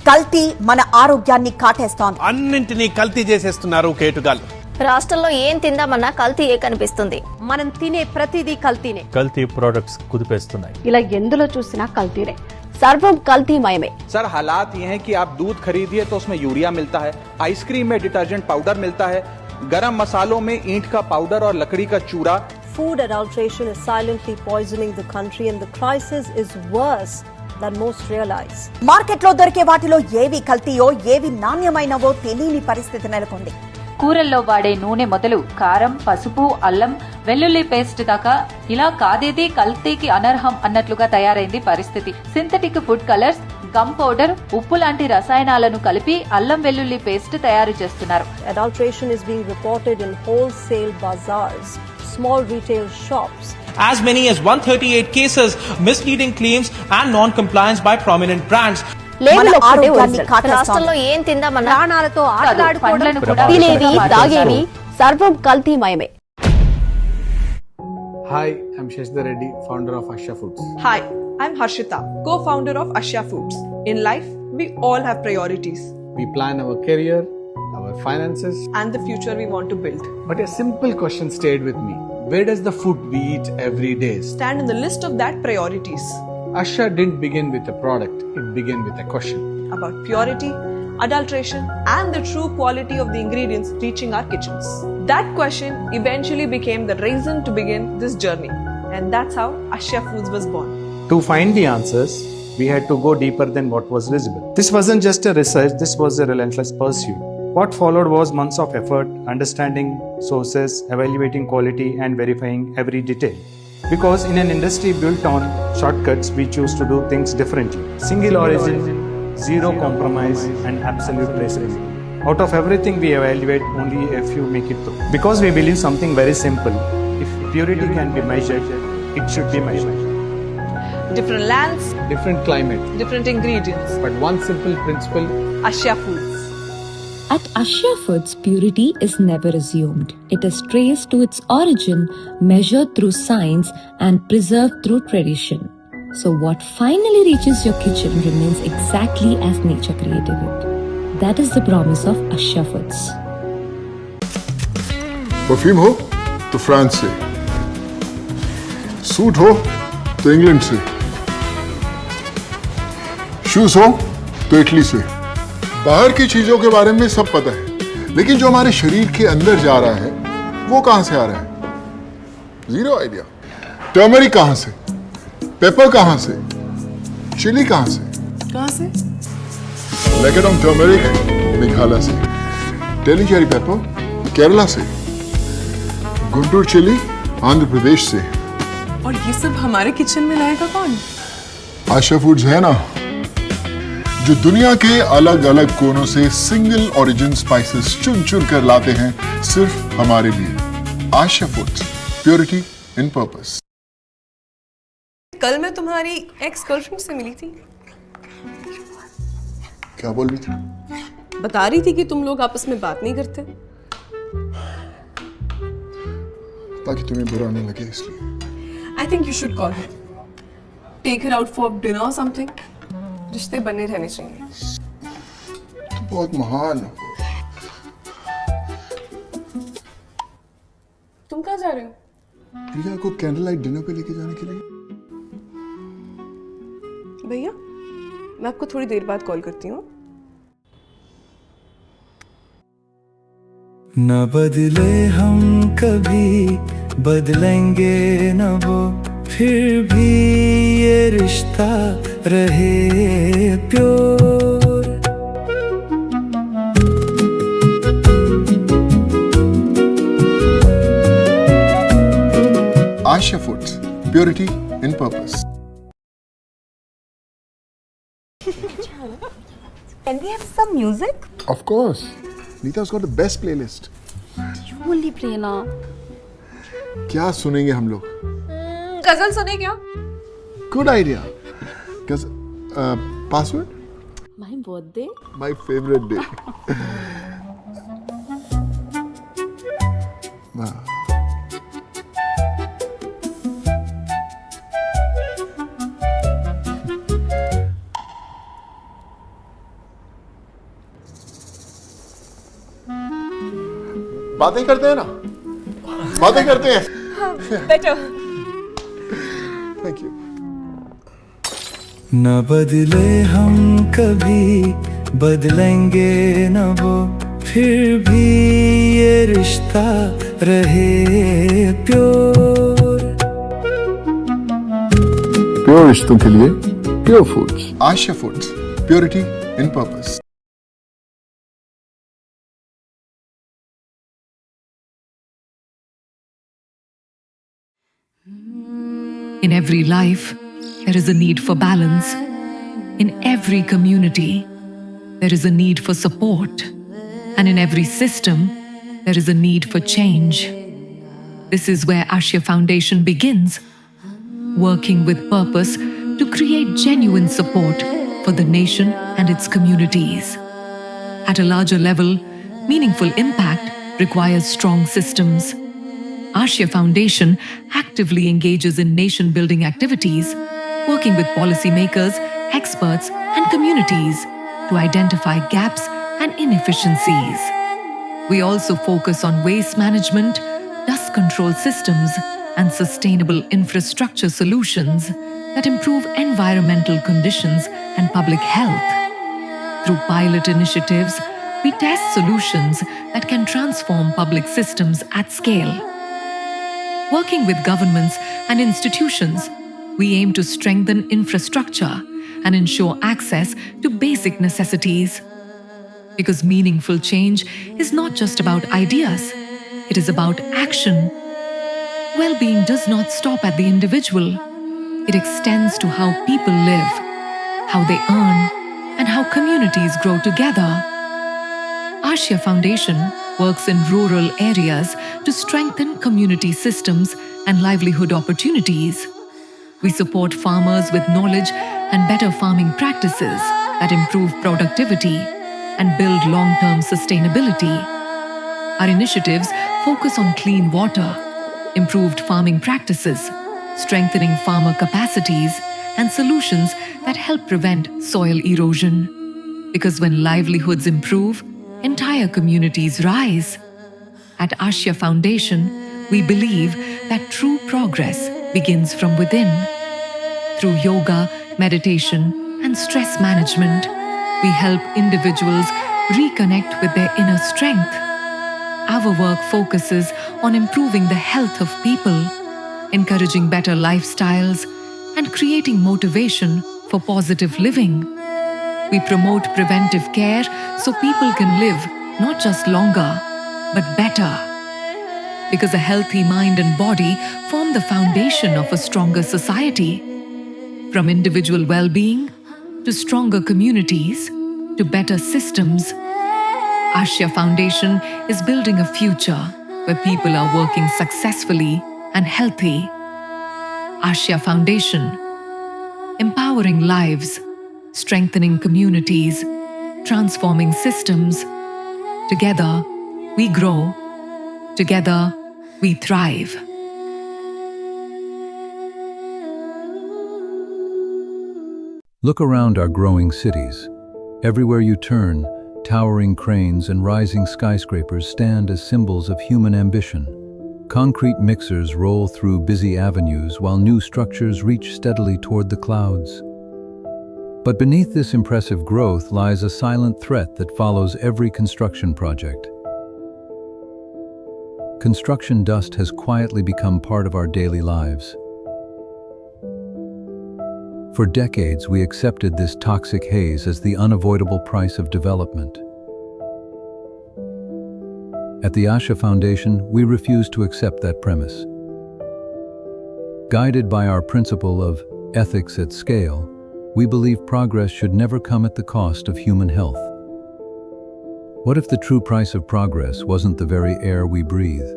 కల్తీ మన ఆరోగ్యాన్ని కాటేస్తోంది. అన్నింటినీ కల్తీ చేసేస్తున్నారు కేటుగాలు. రాష్ట్రంలో ఏం తిందామన్నా కల్తీయే కనిపిస్తుంది. మనం తినే ప్రతిదీ కల్తీనే. కల్తీ ప్రొడక్ట్స్ కుదిపేస్తున్నాయి. ఇలా ఎందులో చూసినా కల్తీనే. सर्वम कल्तीमय में। सर हालात ये हैं कि आप दूध खरीदिए तो उसमें यूरिया मिलता है, आइसक्रीम में डिटर्जेंट पाउडर मिलता है, गरम मसालों में ईंट का पाउडर और लकड़ी का चूरा। Food adulteration is silently poisoning the country and the crisis is worse than most realize. Market లో దొరికే వాటిలో ఏవి కల్తీయో ఏవి నాణ్యమైనవో తెలియని పరిస్థితి నెలకొంది. కూరల్లో వాడే నూనె మొదలు కారం, పసుపు, అల్లం, వెల్లుల్లి పేస్ట్ దాకా ఇలా కాదేది కల్తీకి అనర్హం అన్నట్లుగా తయారైంది పరిస్థితి. Synthetic food colours, gum powder, ఉప్పు లాంటి రసాయనాలను కలిపి అల్లం వెల్లుల్లి పేస్ట్ తయారు చేస్తున్నారు. Adulteration is being reported in wholesale bazaars, small retail shops. As many as 138 cases, misleading claims and non-compliance by prominent brands. రాష్ట్రంలో ఏం తిందామన్నా ప్రాణాలతో ఆటలాడుకోవడం, తినేవి తాగేవి సర్వం కల్తీమయమే. Hi, I'm Shashidhar Reddy, founder of Ashya Foods. Hi, I'm Harshita, co-founder of Ashya Foods. In life, we all have priorities. We plan our career, our finances, and the future we want to build. But a simple question stayed with me. Where does the food we eat every day stand in the list of that priorities? Ashya didn't begin with a product, it began with a question. About purity, adulteration, and the true quality of the ingredients reaching our kitchens. That question eventually became the reason to begin this journey. And that's how Ashya Foods was born. To find the answers, we had to go deeper than what was visible. This wasn't just a research, this was a relentless pursuit. What followed was months of effort, understanding sources, evaluating quality, and verifying every detail. Because in an industry built on shortcuts, we choose to do things differently. Single origin, zero compromise, and absolute traceability. Out of everything we evaluate, only a few make it through. Because we believe something very simple. If purity can be measured, it should be measured. Different lands, different climate, different ingredients. But one simple principle. Ashya Foods. At Ashya Foods, purity is never assumed. It is traced to its origin, measured through science, and preserved through tradition. So what finally reaches your kitchen remains exactly as nature created it. That is the promise of Ashya Foods. Perfume हो तो France से, suit हो तो England से, shoes हो तो Italy से। बाहर की चीजों के बारे में सब पता है, लेकिन जो हमारे शरीर के अंदर जा रहा है वो कहां से आ रहा है? Zero idea. टर्मरिक कहां से, पेपर कहां से, चिली कहां से? लेकेडोंग टर्मरिक मेघालय से, टेलीचेरी पेपर केरला से, गुंटूर चिली आंध्र प्रदेश से। और ये सब हमारे किचन में लाएगा कौन? आशा फूड्स है ना, जो दुनिया के अलग अलग कोनों से सिंगल ओरिजिन स्पाइसेस चुन चुन कर लाते हैं सिर्फ हमारे लिए। आशा फूड्स, प्योरिटी इन पर्पस। कल मैं तुम्हारी एक्स गर्लफ्रेंड से मिली थी। क्या बोल रही थी? बता रही थी कि तुम लोग आपस में बात नहीं करते। ताकि तुम्हें बुरा नहीं लगे इसलिए। I think you should call her. Take her out for dinner or something. रिश्ते बने रहने चाहिए। तुम बहुत महान हो। तुम कहाँ जा रहे हो? प्रिया को कैंडल लाइट डिनर पे लेके जाने के लिए। भैया, मैं आपको थोड़ी देर बाद कॉल करती हूँ। न बदले हम कभी, बदलेंगे न वो, फिर भी ये रिश्ता रहे pure. Asha foods, purity in purpose. Can we have some music? Of course. Neeta's got the best playlist. You only play now. क्या सुनेंगे हम लोग? गजल सुने क्या? Good idea. Password? My birthday? My favorite day. Wow. बातें करते हैं ना, बातें करते हैं। Better. Thank you. न बदले हम कभी, बदलेंगे न वो, फिर भी ये रिश्ता रहे प्योर। प्योर रिश्तों के लिए pure foods. Asha foods, purity in purpose. In every life, there is a need for balance. In every community, there is a need for support. And in every system, there is a need for change. This is where Ashya Foundation begins, working with purpose to create genuine support for the nation and its communities. At a larger level, meaningful impact requires strong systems. Ashya Foundation actively engages in nation-building activities, working with policymakers, experts, and communities to identify gaps and inefficiencies. We also focus on waste management, dust control systems, and sustainable infrastructure solutions that improve environmental conditions and public health. Through pilot initiatives, we test solutions that can transform public systems at scale. Working with governments and institutions, we aim to strengthen infrastructure and ensure access to basic necessities. Because meaningful change is not just about ideas, it is about action. Well-being does not stop at the individual. It extends to how people live, how they earn, and how communities grow together. Ashya Foundation works in rural areas to strengthen community systems and livelihood opportunities. We support farmers with knowledge and better farming practices that improve productivity and build long-term sustainability. Our initiatives focus on clean water, improved farming practices, strengthening farmer capacities, and solutions that help prevent soil erosion. Because when livelihoods improve, entire communities rise. At Ashya Foundation, we believe that true progress begins from within. Through yoga, meditation, and stress management, we help individuals reconnect with their inner strength. Our work focuses on improving the health of people, encouraging better lifestyles, and creating motivation for positive living. We promote preventive care so people can live not just longer, but better. Because a healthy mind and body form the foundation of a stronger society. From individual well-being to stronger communities to better systems, Ashya Foundation is building a future where people are working successfully and healthy. Ashya Foundation, empowering lives, strengthening communities, transforming systems. Together, we grow. Together, we thrive. Look around our growing cities. Everywhere you turn, towering cranes and rising skyscrapers stand as symbols of human ambition. Concrete mixers roll through busy avenues while new structures reach steadily toward the clouds. But beneath this impressive growth lies a silent threat that follows every construction project. Construction dust has quietly become part of our daily lives. For decades, we accepted this toxic haze as the unavoidable price of development. At the Ashya Foundation, we refuse to accept that premise. Guided by our principle of ethics at scale, we believe progress should never come at the cost of human health. What if the true price of progress wasn't the very air we breathe?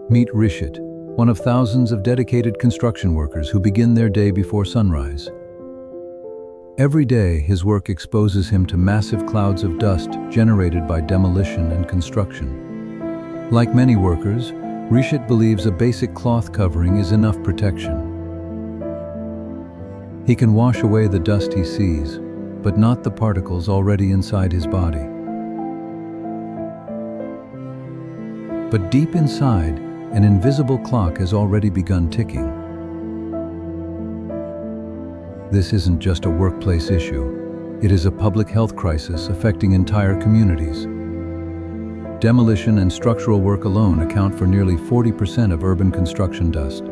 Meet Rishit, one of thousands of dedicated construction workers who begin their day before sunrise. Every day, his work exposes him to massive clouds of dust generated by demolition and construction. Like many workers, Rishit believes a basic cloth covering is enough protection. He can wash away the dust he sees, but not the particles already inside his body. But deep inside, an invisible clock has already begun ticking. This isn't just a workplace issue. It is a public health crisis affecting entire communities. Demolition and structural work alone account for nearly 40% of urban construction dust.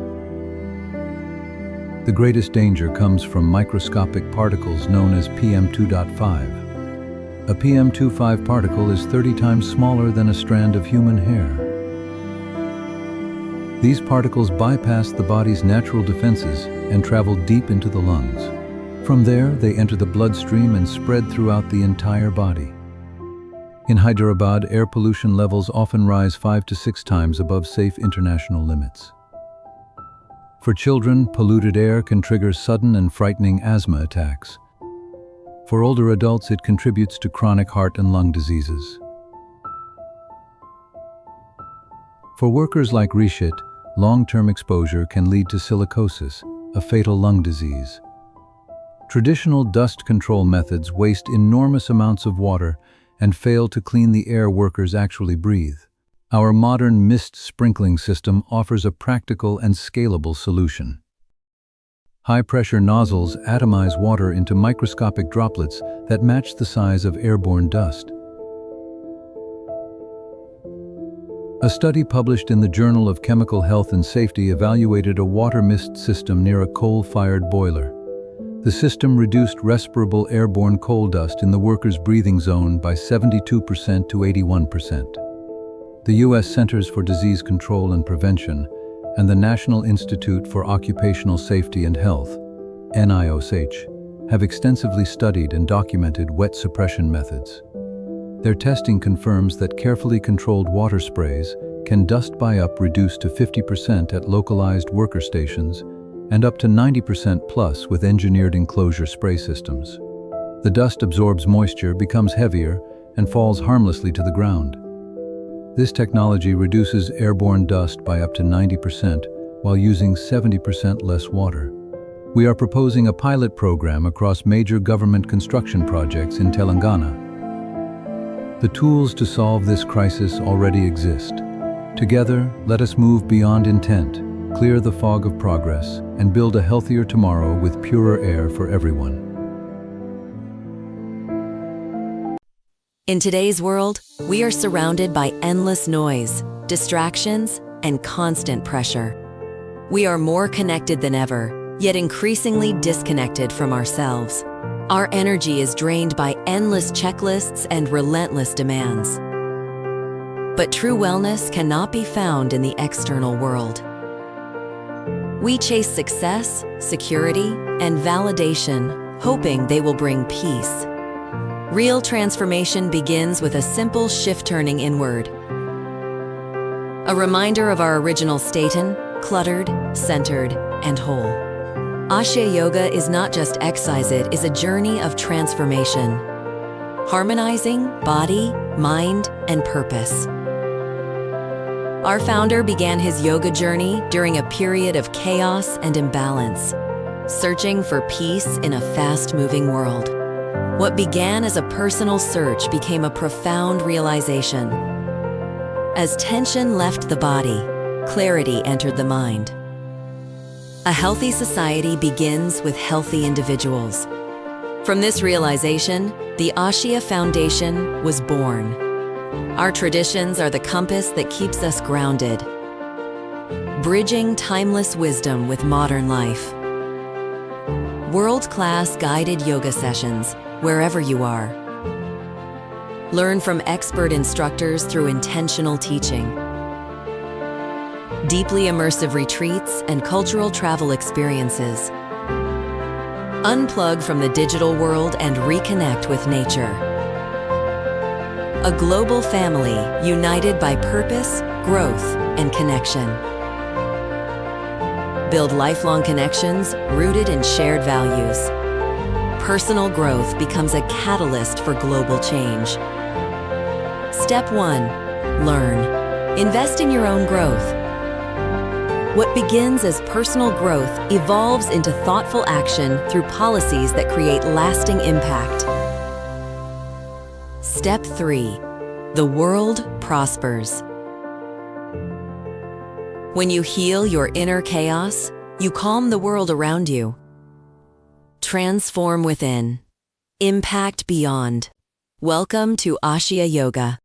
The greatest danger comes from microscopic particles known as PM2.5. A PM2.5 particle is 30 times smaller than a strand of human hair. These particles bypass the body's natural defenses and travel deep into the lungs. From there, they enter the bloodstream and spread throughout the entire body. In Hyderabad, air pollution levels often rise 5 to 6 times above safe international limits. For children, polluted air can trigger sudden and frightening asthma attacks. For older adults, it contributes to chronic heart and lung diseases. For workers like Rishit, long-term exposure can lead to silicosis, a fatal lung disease. Traditional dust control methods waste enormous amounts of water and fail to clean the air workers actually breathe. Our modern mist sprinkling system offers a practical and scalable solution. High-pressure nozzles atomize water into microscopic droplets that match the size of airborne dust. A study published in the Journal of Chemical Health and Safety evaluated a water mist system near a coal-fired boiler. The system reduced respirable airborne coal dust in the workers' breathing zone by 72% to 81%. The U.S. Centers for Disease Control and Prevention and the National Institute for Occupational Safety and Health, NIOSH, have extensively studied and documented wet suppression methods. Their testing confirms that carefully controlled water sprays can dust buy-up reduce to 50% at localized worker stations and up to 90% plus with engineered enclosure spray systems. The dust absorbs moisture, becomes heavier, and falls harmlessly to the ground. This technology reduces airborne dust by up to 90% while using 70% less water. We are proposing a pilot program across major government construction projects in Telangana. The tools to solve this crisis already exist. Together, let us move beyond intent, clear the fog of progress, and build a healthier tomorrow with purer air for everyone. In today's world, we are surrounded by endless noise, distractions, and constant pressure. We are more connected than ever, yet increasingly disconnected from ourselves. Our energy is drained by endless checklists and relentless demands. But true wellness cannot be found in the external world. We chase success, security, and validation, hoping they will bring peace. Real transformation begins with a simple shift turning inward. A reminder of our original staten, cluttered, centered, and whole. Ashya Yoga is not just exercise, it is a journey of transformation, harmonizing body, mind, and purpose. Our founder began his yoga journey during a period of chaos and imbalance, searching for peace in a fast-moving world. What began as a personal search became a profound realization. As tension left the body, clarity entered the mind. A healthy society begins with healthy individuals. From this realization, the Ashya Foundation was born. Our traditions are the compass that keeps us grounded, bridging timeless wisdom with modern life. World-class guided yoga sessions, wherever you are. Learn from expert instructors through intentional teaching. Deeply immersive retreats and cultural travel experiences. Unplug from the digital world and reconnect with nature. A global family united by purpose, growth, and connection. Build lifelong connections rooted in shared values. Personal growth becomes a catalyst for global change. Step 1. Learn. Invest in your own growth. What begins as personal growth evolves into thoughtful action through policies that create lasting impact. Step 3. The world prospers. When you heal your inner chaos, you calm the world around you. Transform within. Impact beyond. Welcome to Ashya Yoga.